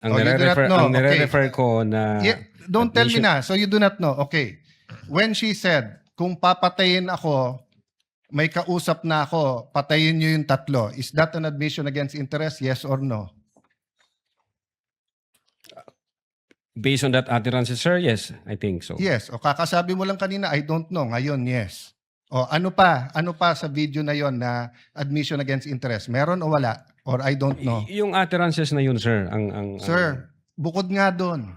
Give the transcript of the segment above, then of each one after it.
Ang Oh, you do not nire-refer, know. ang Okay. nire-refer ko na Yeah, don't tell me admission- na. So you do not know. Okay. When she said, kung papatayin ako, may kausap na ako, patayin niyo yung tatlo. Is that an admission against interest? Yes or no? based on that utterances, sir, yes, I think so. Yes. O kakasabi mo lang kanina, I don't know. Ngayon, yes. O ano pa? Ano pa sa video na yon na admission against interest? Meron o wala? Or I don't know? Yung utterances na yun, sir, ang Sir, bukod nga doon.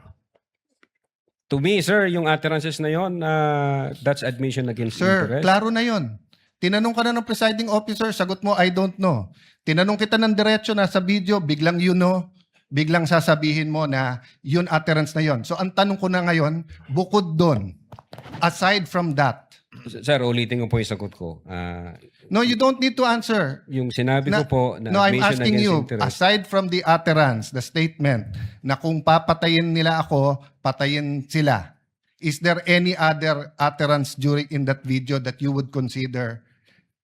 to me, sir, yung utterances na yun, that's admission against Sir, interest. klaro na yon. Tinanong ka na ng presiding officer, sagot mo, I don't know. Tinanong kita ng diretso na sa video, biglang you know, biglang sasabihin mo na yun utterance na yon. So ang tanong ko na ngayon, bukod doon, aside from that, Sir, ulitin ko po yung sagot ko. no, you don't need to answer. Yung sinabi ko po na No, I'm admission asking against you, interest. aside from the utterance, the statement, na kung papatayin nila ako, patayin sila, is there any other utterance during in that video that you would consider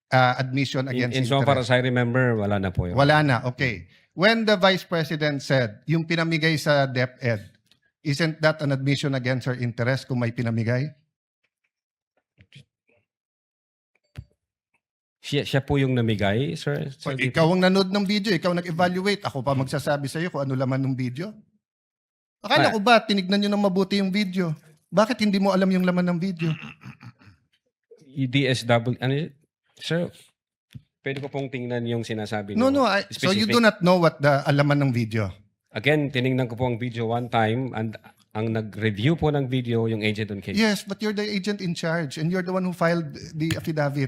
admission against In so far interest? as I remember, wala na po yun. Wala na, okay. When the Vice President said, yung pinamigay sa DepEd, isn't that an admission against her interest kung may pinamigay? Siya po yung namigay, sir? So, ikaw ang nanood ng video, ikaw nag-evaluate, ako pa magsasabi sa iyo kung ano laman ng video. Akala ko ba, tinignan nyo ng mabuti yung video? Bakit hindi mo alam yung laman ng video? DSW, ano yun? Sir, pwede ko pong tingnan yung sinasabi No, niyo. no. So you Specific. do not know what the alaman ng video? Again, tiningnan ko po ang video one time and ang nag-review po ng video yung agent on case. Yes, but you're the agent in charge and you're the one who filed the affidavit.